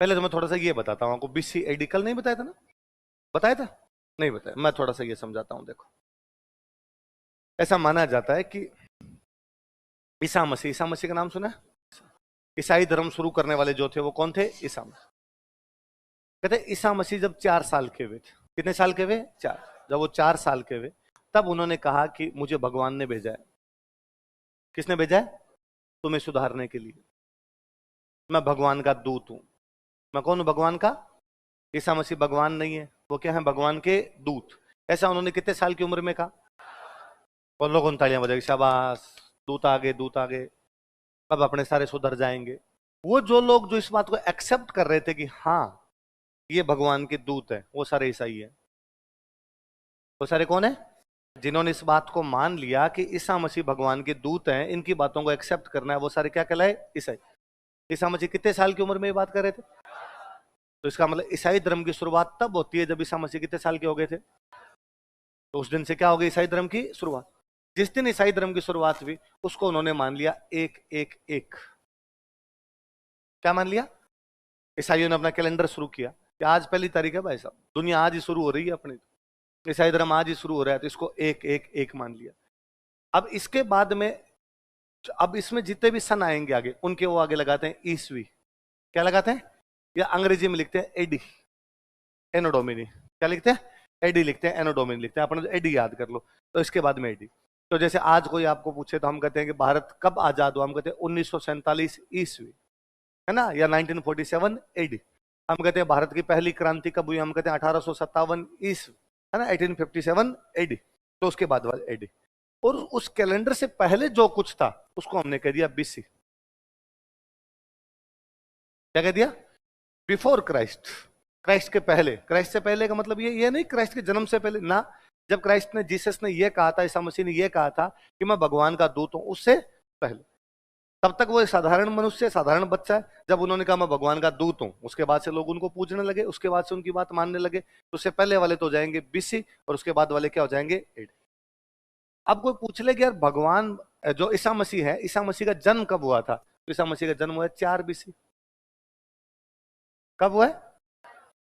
पहले तो मैं थोड़ा सा ये बताता हूँ आपको, बीसी एडी कल नहीं बताया था ना? बताया था? नहीं बताया। मैं थोड़ा सा ये समझाता हूँ। देखो, ऐसा माना जाता है कि ईसा मसीह का नाम सुना है? ईसाई धर्म शुरू करने वाले जो थे वो कौन थे? ईसा मसीह। कहते ईसा मसीह जब 4 साल के हुए थे, कितने साल के हुए? 4। जब वो 4 साल के हुए तब उन्होंने कहा कि मुझे भगवान ने भेजा है। किसने भेजा है? तुम्हें सुधारने के लिए। मैं भगवान का दूत हूं। मैं कौन हूं? भगवान का। ईसा मसीह भगवान नहीं है, वो क्या है? भगवान के दूत। ऐसा उन्होंने कितने साल की उम्र में कहा? और लोग उन तालियां बजाएंगे, शाबाश, दूत आगे, दूत आगे, अब अपने सारे सुधर जाएंगे। वो जो लोग जो इस बात को एक्सेप्ट कर रहे थे कि हाँ ये भगवान के दूत है, वो सारे ईसाई है। वो सारे कौन है? जिन्होंने इस बात को मान लिया कि ईसा मसीह भगवान के दूत हैं, इनकी बातों को एक्सेप्ट करना है, वो सारे क्या कहलाए? ईसाई। ईसा मसीह कितने साल की उम्र में ये बात कर रहे थे? तो इसका मतलब ईसाई धर्म की शुरुआत तब होती है जब ईसा मसीह कितने साल के हो गए थे। तो उस दिन से क्या हो गई? ईसाई धर्म की शुरुआत। जिस दिन ईसाई धर्म की शुरुआत हुई उसको उन्होंने मान लिया एक एक एक। क्या मान लिया? ईसाइयों ने अपना कैलेंडर शुरू किया कि आज पहली तारीख है भाई साहब, दुनिया आज ही शुरू हो रही है अपनी, ईसाई धर्म आज ही शुरू हो रहा है, तो इसको एक एक एक मान लिया। अब इसके बाद में, अब इसमें जितने भी सन आएंगे आगे, उनके वो आगे लगाते हैं ईसवी। क्या लगाते हैं? या अंग्रेजी में लिखते हैं एडी, एनोडोमिनी। क्या लिखते हैं? एडी लिखते हैं, एनोडोमिनी लिखते हैं। अपने एडी याद कर लो, तो इसके बाद में एडी। तो जैसे आज कोई आपको पूछे तो हम कहते हैं कि भारत कब आजाद हुआ, हम कहते हैं 1947 ईस्वी, है ना, या 1947 एडी। हम कहते हैं भारत की पहली क्रांति कब हुई, हम कहते हैं 1857 ईस्वी, है ना, 1857 एडी। तो उसके बाद वाला एडी। और उस कैलेंडर से पहले जो कुछ था उसको हमने कह दिया बीसी। क्या कह दिया? Before Christ. क्राइस्ट के पहले। क्राइस्ट से पहले का मतलब ये नहीं क्राइस्ट के जन्म से पहले ना। जब क्राइस्ट ने, जीसस ने ये कहा था, ईसा मसीह ने ये कहा था कि मैं भगवान का दूत हूं, उससे पहले। तब तक वो एक साधारण मनुष्य, साधारण बच्चा है। जब उन्होंने कहा मैं भगवान का दूत हूं, उसके बाद से लोग उनको पूजने लगे, उसके बाद से उनकी बात मानने लगे। तो उससे पहले वाले तो हो जाएंगे बीसी, और उसके बाद वाले क्या हो जाएंगे? एडी। अब कोई पूछ ले कि यार भगवान जो ईसा मसीह है, ईसा मसीह का जन्म कब हुआ था? तो ईसा मसीह का जन्म हुआ 4 बीसी। कब हुआ है?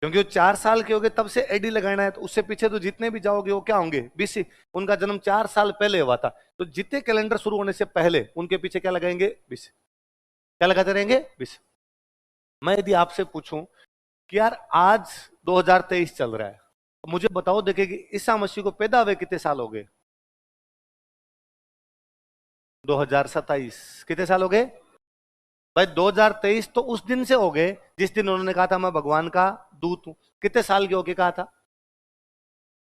क्योंकि वो 4 साल के हो गए तब से एडी लगाना है, तो उससे पीछे तो जितने भी जाओगे वो क्या होंगे? बीसी। उनका जन्म 4 साल पहले हुआ था, तो जितने कैलेंडर शुरू होने से पहले उनके पीछे क्या लगाएंगे? बीसी। क्या लगाते रहेंगे? बीसी। मैं यदि आपसे पूछूं कि यार आज 2023 चल रहा है, तो मुझे बताओ, देखे कि ईसा मसीह को पैदा हुए कितने साल हो गए? 2027। कितने साल हो गए भाई? 2023 तो उस दिन से हो गए जिस दिन उन्होंने कहा था मैं भगवान का दूत हूं। कितने साल के होके कहा था?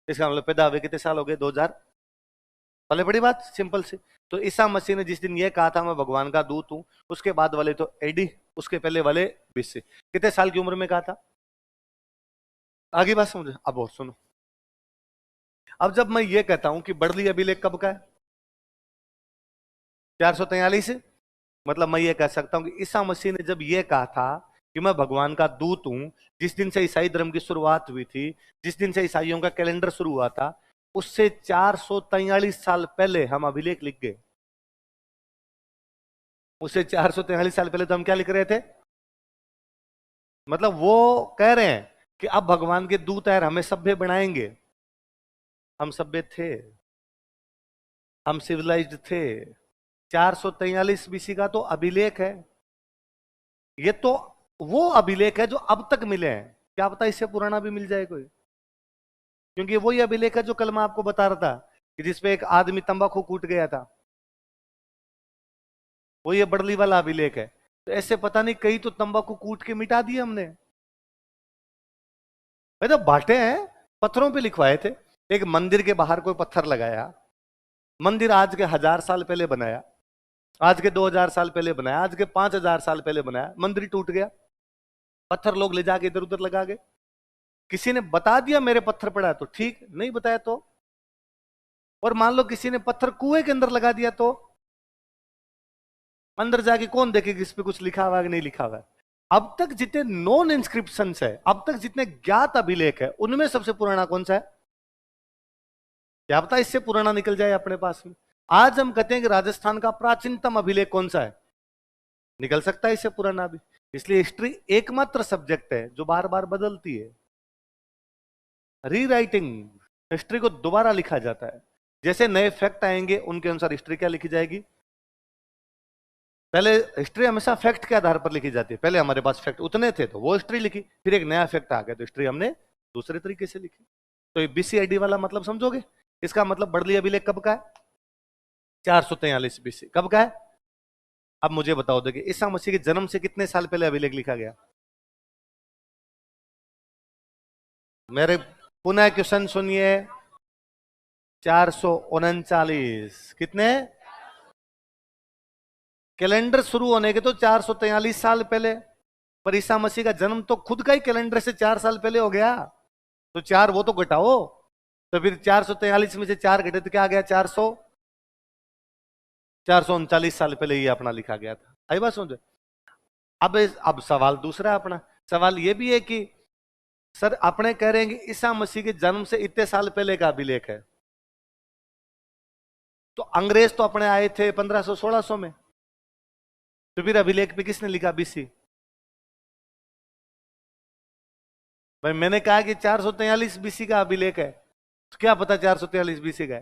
इसका मतलब पैदा हुए कितने साल हो गए? 2000। पहले बड़ी बात सिंपल सी। तो ईसा मसीह ने जिस दिन ये कहा था मैं भगवान का दूत हूं, उसके बाद वाले तो एडी, उसके पहले वाले बीसी। कितने साल की उम्र में कहा था? आगे बात समझे? अब और सुनो। अब जब मैं ये कहता हूं कि बर्ली अभिलेख कब का है? 443। मतलब मैं ये कह सकता हूं कि ईसा मसीह ने जब ये कहा था कि मैं भगवान का दूत हूं, जिस दिन से ईसाई धर्म की शुरुआत हुई थी, जिस दिन से ईसाइयों का कैलेंडर शुरू हुआ था, उससे 443 साल पहले हम अभिलेख लिख गए। उससे 443 साल पहले तो हम क्या लिख रहे थे? मतलब वो कह रहे हैं कि अब भगवान के दूत है, हमें सभ्य बनाएंगे। हम सभ्य थे, हम सिविलाइज्ड थे। 443 बीसी का तो अभिलेख है। ये तो वो अभिलेख है जो अब तक मिले हैं। क्या पता इससे पुराना भी मिल जाए कोई। क्योंकि वही अभिलेख है जो कल मैं आपको बता रहा था कि जिसपे एक आदमी तंबाकू कूट गया था, वो ये बड़ली वाला अभिलेख है। तो ऐसे पता नहीं कहीं तो तंबाकू कूट के मिटा दिए हमने। भाई तो बांटे हैं, पत्थरों पे लिखवाए थे। एक मंदिर के बाहर कोई पत्थर लगाया। मंदिर आज के 1000 साल पहले बनाया, आज के 2000 साल पहले बनाया, आज के 5000 साल पहले बनाया, मंदिर टूट गया। पत्थर लोग ले जाके इधर उधर लगा गए। किसी ने बता दिया मेरे पत्थर पड़ा है तो ठीक, नहीं बताया तो? और मान लो किसी ने पत्थर कुएं के अंदर लगा दिया तो अंदर जाके कौन देखेगा इस पे कुछ लिखा हुआ है कि नहीं लिखा हुआ है? अब तक जितने नॉन इंस्क्रिप्शन है, अब तक जितने ज्ञात अभिलेख है, उनमें सबसे पुराना कौन सा है? क्या पता इससे पुराना निकल जाए अपने पास में। आज हम कहते हैं कि राजस्थान का प्राचीनतम अभिलेख कौन सा है? निकल सकता है इससे पुराना भी। इसलिए हिस्ट्री एकमात्र सब्जेक्ट है जो बार बार बदलती है। रीराइटिंग, हिस्ट्री को दोबारा लिखा जाता है। जैसे नए फैक्ट आएंगे उनके अनुसार हिस्ट्री क्या लिखी जाएगी। पहले हिस्ट्री हमेशा फैक्ट के आधार पर लिखी जाती है। पहले हमारे पास फैक्ट उतने थे तो वो हिस्ट्री लिखी, फिर एक नया फैक्ट आ गया तो हिस्ट्री हमने दूसरे तरीके से लिखी। तो ये बीसीआईडी वाला मतलब समझोगे? इसका मतलब बर्ली अभिलेख कब का है? 443 बीसी। कब का है? अब मुझे बताओ, देखिए ईसा मसीह के जन्म से कितने साल पहले अभिलेख लिखा गया? मेरे पुनः क्वेश्चन सुनिए। 439। कितने? कैलेंडर शुरू होने के तो 443 साल पहले, पर ईसा मसीह का जन्म तो खुद का ही कैलेंडर से 4 साल पहले हो गया। तो 4 वो तो घटाओ, तो फिर 443 में से 4 घटे तो क्या आ गया? 439 साल पहले ये अपना लिखा गया था। आई बात समझे? अब सवाल दूसरा अपना सवाल ये भी है कि सर अपने कह रहे हैं कि ईसा मसीह के जन्म से इतने साल पहले का अभिलेख है, तो अंग्रेज तो अपने आए थे 1500-1600 में, तो फिर अभिलेख पे किसने लिखा? बीसी। भाई मैंने कहा कि 443 बीसी का अभिलेख है, तो क्या पता 443 बीसी का है,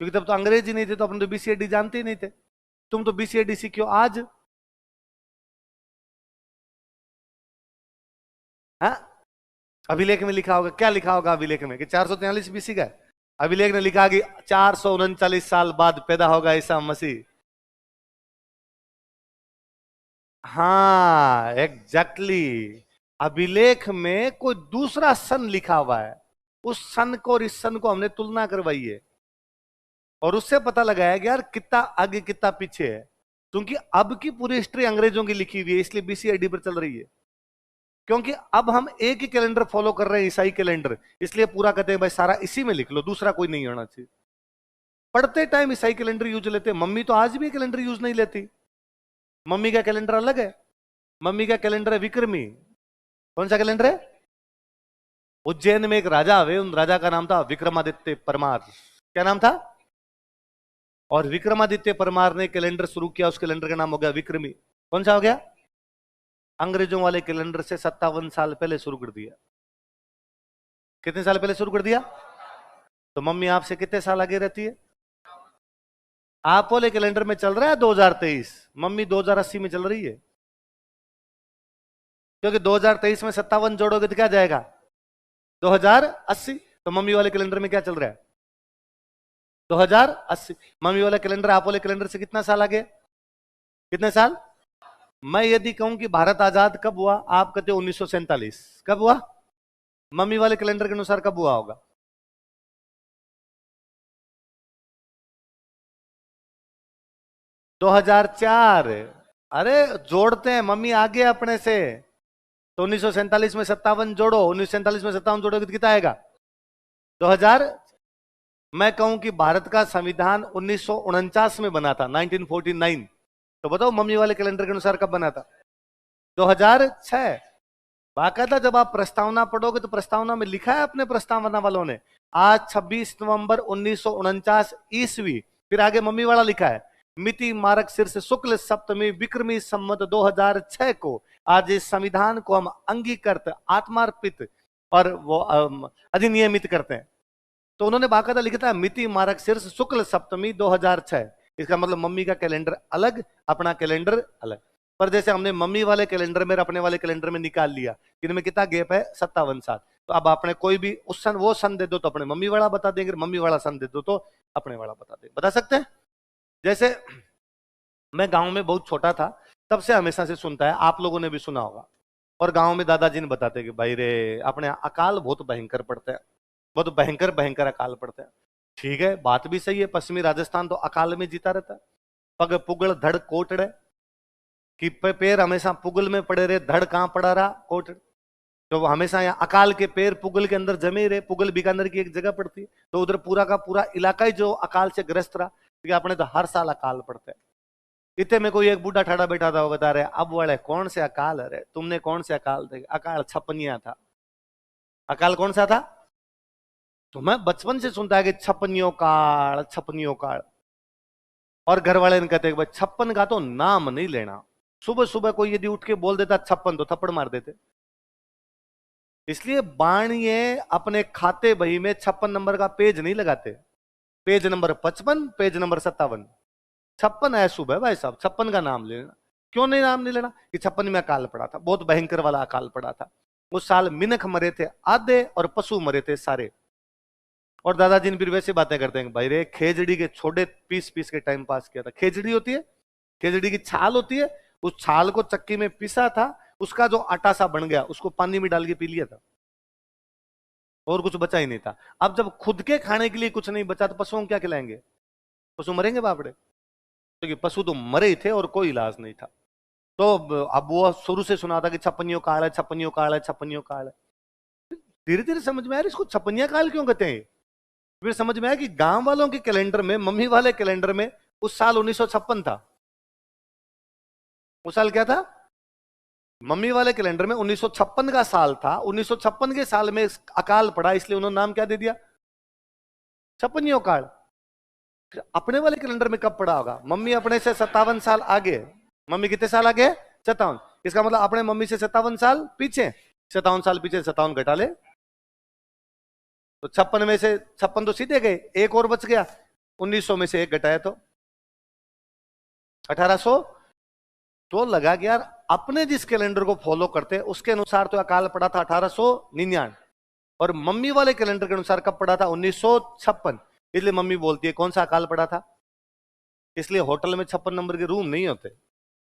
क्योंकि तब तो अंग्रेज ही नहीं थे, तो अपन तो बीसीएडी जानते ही नहीं थे। तुम तो बीसीएडी सीखो आज। हाँ, अभिलेख में लिखा होगा, क्या लिखा होगा अभिलेख में कि 443 बीसी का है? अभिलेख ने लिखा कि 439 साल बाद पैदा होगा ईसा मसीह। हाँ एग्जैक्टली। अभिलेख में कोई दूसरा सन लिखा हुआ है, उस सन को और इस सन को हमने तुलना करवाई है और उससे पता लगाया कि यार कितना आगे कितना पीछे है। क्योंकि अब की पूरी हिस्ट्री अंग्रेजों की लिखी हुई है, इसलिए बीसीआईडी पर चल रही है। क्योंकि अब हम एक ही कैलेंडर फॉलो कर रहे हैं, ईसाई कैलेंडर, इसलिए पूरा कहते हैं भाई सारा इसी में लिख लो, दूसरा कोई नहीं होना चाहिए। पढ़ते टाइम ईसाई कैलेंडर यूज लेते हैं। मम्मी तो आज भी कैलेंडर यूज नहीं लेती। मम्मी का कैलेंडर अलग है। मम्मी का कैलेंडर है विक्रमी। कौन सा कैलेंडर है? उज्जैन में एक राजा हुए, उन राजा का नाम था विक्रमादित्य परमार। क्या नाम था? और विक्रमादित्य परमार ने कैलेंडर शुरू किया, उस कैलेंडर का नाम हो गया विक्रमी। कौन सा हो गया? अंग्रेजों वाले कैलेंडर से 57 साल पहले शुरू कर दिया। कितने साल पहले शुरू कर दिया? तो मम्मी आपसे कितने साल आगे रहती है? आप वाले कैलेंडर में चल रहा है 2023, मम्मी 2080 में चल रही है। क्योंकि 2023 में 57 जोड़ोगे तो क्या जाएगा? 2080। तो मम्मी वाले कैलेंडर में क्या चल रहा है? 2080। मम्मी वाला कैलेंडर आप वाले कैलेंडर से कितना साल आगे? कितने साल? मैं यदि कहूं कि भारत आजाद कब हुआ, आप कहते हो 1947। कब हुआ? मम्मी वाले कैलेंडर के अनुसार कब हुआ होगा? 2004। अरे जोड़ते हैं, मम्मी आगे अपने से। तो 1947 में 57 जोड़ो, 1947 में 57 जोड़ोगे तो कितना आएगा? 2000। मैं कहूं कि भारत का संविधान 1949 में बना था, 1949, तो बताओ मम्मी वाले कैलेंडर के अनुसार कब बना था? 2006। बाकायदा जब आप प्रस्तावना पढ़ोगे तो प्रस्तावना में लिखा है अपने प्रस्तावना वालों ने, आज 26 नवंबर 1949 ईस्वी। फिर आगे मम्मी वाला लिखा है, मिति मारक शीर्ष शुक्ल सप्तमी विक्रमी संवत 2006 को आज इस संविधान को हम अंगीकृत, आत्मार्पित और वो अधिनियमित करते हैं। तो उन्होंने बाकायदा लिखा था मिति मारक शीर्ष शुक्ल सप्तमी 2006। इसका मतलब मम्मी का कैलेंडर अलग, अपना कैलेंडर अलग। पर जैसे हमने मम्मी वाले कैलेंडर में अपने वाले कैलेंडर में निकाल लिया, इनमें कितना गैप है? 57 साल। तो अब आपने कोई भी उस सन, वो सन दे दो तो अपने मम्मी वाला बता देंगे, मम्मी वाला सन दे दो तो अपने वाला बता देंगे। बता सकते हैं? जैसे मैं गांव में बहुत छोटा था, तब से हमेशा से सुनता है, आप लोगों ने भी सुना होगा, और गांव में दादाजी ने बताते कि भाई रे अपने अकाल बहुत भयंकर पड़ता है, बहुत भयंकर भयंकर अकाल पड़ता है। ठीक है, बात भी सही है, पश्चिमी राजस्थान तो अकाल में जीता रहता है। पग पुगल धड़ कोटड़े, कि पैर हमेशा पुगल में पड़े रहे, धड़ कहां पड़ा रहा? कोटड़। तो हमेशा यहाँ अकाल के पैर पुगल के अंदर जमे रहे। पुगल बीकानेर की एक जगह पड़ती है, तो उधर पूरा का पूरा इलाका ही जो अकाल से ग्रस्त रहा, क्योंकि अपने तो हर साल अकाल पड़ता है। इतने में कोई एक बूढ़ा ठाड़ा बैठा था, वो बता रहे अब वाले कौन से अकाल है? तुमने कौन से अकाल देखे? अकाल छपनिया था। अकाल कौन सा था? तो मैं बचपन से सुनता है कि छपनियों काल, छपनियों काल। और घर वाले ने कहते हैं भाई 56 का तो नाम नहीं लेना, सुबह सुबह कोई यदि उठ के बोल देता 56 तो थप्पड़ मार देते। इसलिए बाणिये अपने खाते बही में 56 नंबर का पेज नहीं लगाते, पेज नंबर 55, पेज नंबर 57। 56 है सुबह भाई साहब, 56 का नाम लेना। क्यों नहीं नाम नहीं लेना? कि 56 में अकाल पड़ा था, बहुत भयंकर वाला अकाल पड़ा था। उस साल मिनख मरे थे आधे और पशु मरे थे सारे। और दादाजी ने फिर वैसे बातें करते हैं, भाई रे खेजड़ी के छोटे पीस पीस के टाइम पास किया था। खेजड़ी होती है, खेजड़ी की छाल होती है, उस छाल को चक्की में पिसा था, उसका जो आटा सा बन गया उसको पानी में डाल के पी लिया था, और कुछ बचा ही नहीं था। अब जब खुद के खाने के लिए कुछ नहीं बचा तो पशुओं को क्या खिलाएंगे? पशु मरेंगे बापड़े, क्योंकि पशु तो मरे ही थे और कोई इलाज नहीं था। तो अब वो शुरू से सुना था कि छप्पनियों काल है, छप्पनियों काल है, छप्पनियों काल है। धीरे धीरे समझ में आया इसको छप्पनिया काल क्यों कहते हैं। फिर समझ में आया कि गांव वालों के कैलेंडर में, मम्मी वाले कैलेंडर में उस साल 1956 था। उस साल क्या था? मम्मी वाले कैलेंडर में 1956 का साल था। 1956 के साल में अकाल पड़ा, इसलिए उन्होंने नाम क्या दे दिया? छप्पनियों काल। फिर अपने वाले कैलेंडर में कब पड़ा होगा? मम्मी अपने से 57 साल आगे। मम्मी कितने साल आगे? 57। इसका मतलब अपने मम्मी से 57 साल पीछे। 57 साल पीछे 57 घटा ले, तो 56 में से 56 तो सीधे गए, एक और बच गया। 1900 में से एक घटाया तो 1800। तो लगा कि यार अपने जिस कैलेंडर को फॉलो करते उसके अनुसार तो अकाल पड़ा था 1899, और मम्मी वाले कैलेंडर के अनुसार कब पड़ा था? 1956। इसलिए मम्मी बोलती है कौन सा अकाल पड़ा था। इसलिए होटल में 56 नंबर के रूम नहीं होते।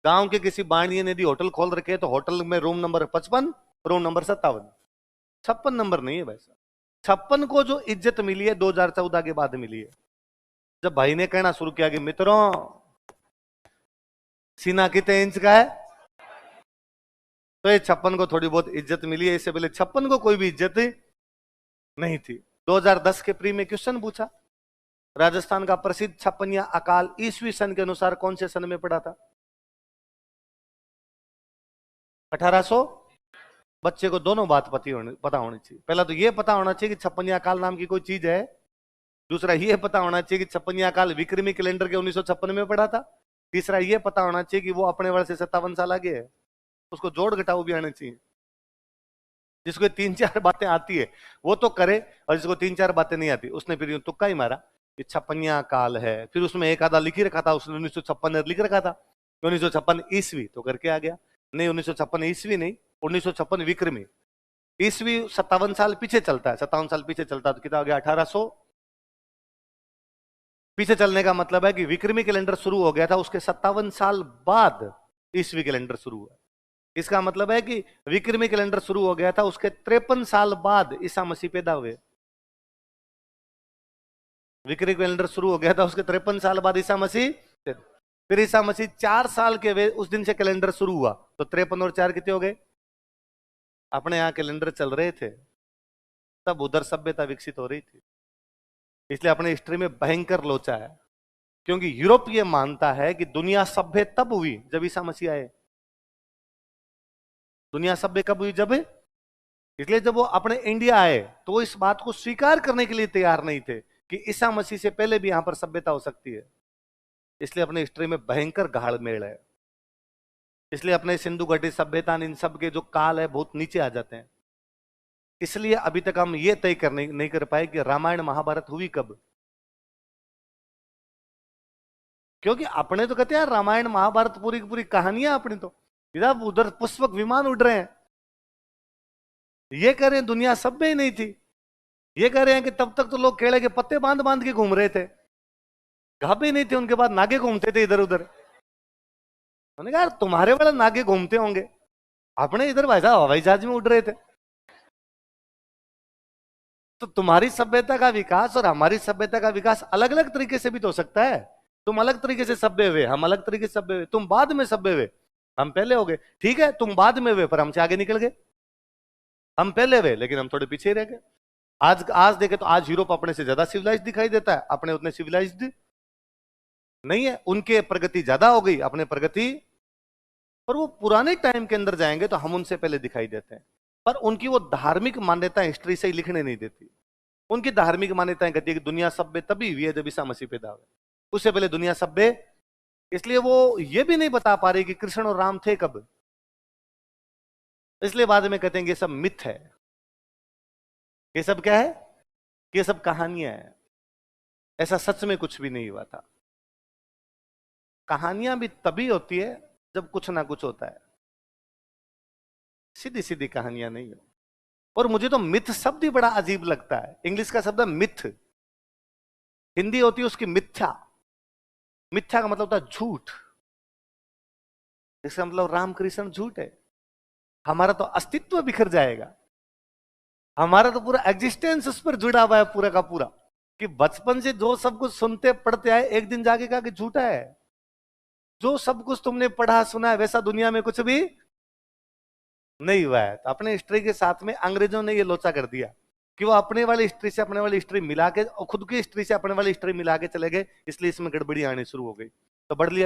गांव के किसी बाणिये ने यदि होटल खोल रखे तो होटल में room number 55, room number 57, 56 number नहीं है भाई साहब। 56 को जो इज्जत मिली है 2014 के बाद मिली है, जब भाई ने कहना शुरू किया कि मित्रों सीना कितने इंच का है, तो ये 56 को थोड़ी बहुत इज्जत मिली है। इससे पहले 56 को कोई भी इज्जत नहीं थी। 2010 के प्री में क्वेश्चन पूछा, राजस्थान का प्रसिद्ध छप्पनिया अकाल ईसवी सन के अनुसार कौन से सन में पड़ा था? 1800। बच्चे को दोनों बात पता होनी चाहिए। पहला तो ये पता होना चाहिए कि छप्पनिया अकाल नाम की कोई चीज है। दूसरा ये पता होना चाहिए कि छप्पनिया अकाल विक्रमी कैलेंडर के 1956 में पड़ा था। तीसरा ये पता होना चाहिए कि वो अपने वर्ष से 57 साल आगे है। उसको जोड़ घटाव भी आने चाहिए। जिसको 3-4 बातें आती है वो तो करे, और जिसको 3-4 बातें नहीं आती उसने फिर यूं तुक्का ही मारा कि छप्पनिया काल है। फिर उसमें एक आधा लिख ही रखा था, उसने 1956 लिख रखा था, 1956 ईस्वी तो करके आ गया। नहीं 1956 ईस्वी नहीं, 1956 विक्रमी। ईस्वी 57 साल पीछे चलता है, 57 साल पीछे चलता है तो कितना हो गया? 1800। पीछे चलने का मतलब है कि विक्रमी कैलेंडर शुरू हो गया था, उसके 57 साल बाद ईस्वी कैलेंडर शुरू हुआ। इसका मतलब है कि विक्रमी कैलेंडर शुरू हो गया था, उसके 53 साल बाद ईसा मसीह पैदा हुए। विक्रमी कैलेंडर शुरू हो गया था, उसके 53 साल बाद ईसा मसीह। फिर ईसा मसीह 4 साल के वे उस दिन से कैलेंडर शुरू हुआ, तो 53 और 4 कितने हो गए? अपने यहां कैलेंडर चल रहे थे तब उधर सभ्यता विकसित हो रही थी। इसलिए अपने हिस्ट्री में भयंकर लोचा है, क्योंकि यूरोप ये मानता है कि दुनिया सभ्य तब हुई जब ईसा मसीह आए। दुनिया सभ्य कब हुई? जब। इसलिए जब वो अपने इंडिया आए तो वो इस बात को स्वीकार करने के लिए तैयार नहीं थे कि ईसा मसीह से पहले भी यहां पर सभ्यता हो सकती है। इसलिए अपने हिस्ट्री में भयंकर गाढ़ मेल है। इसलिए अपने सिंधु घाटी सभ्यता इन सब के जो काल है बहुत नीचे आ जाते हैं। इसलिए अभी तक हम ये तय कर नहीं कर पाए कि रामायण महाभारत हुई कब। क्योंकि अपने तो कहते हैं रामायण महाभारत पूरी की पूरी कहानियां अपनी तो इधर उधर पुष्पक विमान उड़ रहे हैं। ये कह रहे हैं दुनिया सभ्य ही नहीं थी। ये कह रहे हैं कि तब तक तो लोग केले के पत्ते बांध बांध के घूम रहे थे, गाभे नहीं थे, उनके बाद नागे घूमते थे इधर उधर। उन्होंने कहा तुम्हारे वाले नागे घूमते होंगे, अपने इधर भाई साहब हवाई जहाज में उड़ रहे थे। तो तुम्हारी सभ्यता का विकास और हमारी सभ्यता का विकास अलग अलग तरीके से भी तो हो सकता है। तुम अलग तरीके से सभ्य हुए, हम अलग तरीके से सभ्य हुए। तुम बाद में सभ्य हुए, हम पहले हो गए। ठीक है, तुम बाद में हुए पर हमसे आगे निकल गए। हम पहले हुए लेकिन हम थोड़े पीछे रह गए। आज आज देखे तो आज यूरोप अपने से ज्यादा सिविलाइज्ड दिखाई देता है, अपने उतने सिविलाइज्ड नहीं है। उनके प्रगति ज्यादा हो गई, अपने प्रगति, पर वो पुराने टाइम के अंदर जाएंगे तो हम उनसे पहले दिखाई देते हैं। पर उनकी वो धार्मिक मान्यताएं हिस्ट्री से ही लिखने नहीं देती। उनकी धार्मिक मान्यताएं कहती है कि दुनिया सभ्य तभी हुई है जब ईसा मसीह पैदा हुए, उससे पहले दुनिया सभ्य इसलिए वो ये भी नहीं बता पा रही कि कृष्ण और राम थे कब। इसलिए बाद में कहते हैं ये सब मिथ है, ये सब क्या है, ये सब कहानियां हैं, ऐसा सच में कुछ भी नहीं हुआ था। कहानियां भी तभी होती है जब कुछ ना कुछ होता है, सीधी सीधी कहानियां नहीं हो। और मुझे तो मिथ शब्द ही बड़ा अजीब लगता है। इंग्लिश का शब्द है मिथ, हिंदी होती है उसकी मिथ्या। मिथ्या का मतलब होता है झूठ। इसका मतलब रामकृष्ण झूठ है, हमारा तो अस्तित्व बिखर जाएगा, हमारा तो पूरा एग्जिस्टेंस उस पर जुड़ा हुआ है पूरा का पूरा, कि बचपन से जो सब कुछ सुनते पढ़ते आए, एक दिन जाके कहा कि झूठा है। जो सब कुछ तुमने पढ़ा सुना है वैसा दुनिया में कुछ भी नहीं हुआ है। तो अपने हिस्ट्री के साथ में अंग्रेजों ने ये लोचा कर दिया कि वो अपने वाली हिस्ट्री से अपने वाली हिस्ट्री मिला के और खुद की हिस्ट्री से अपने वाली हिस्ट्री मिला के चले गए, इसलिए इसमें गड़बड़ी आनी शुरू हो गई। तो बढ़ लिया।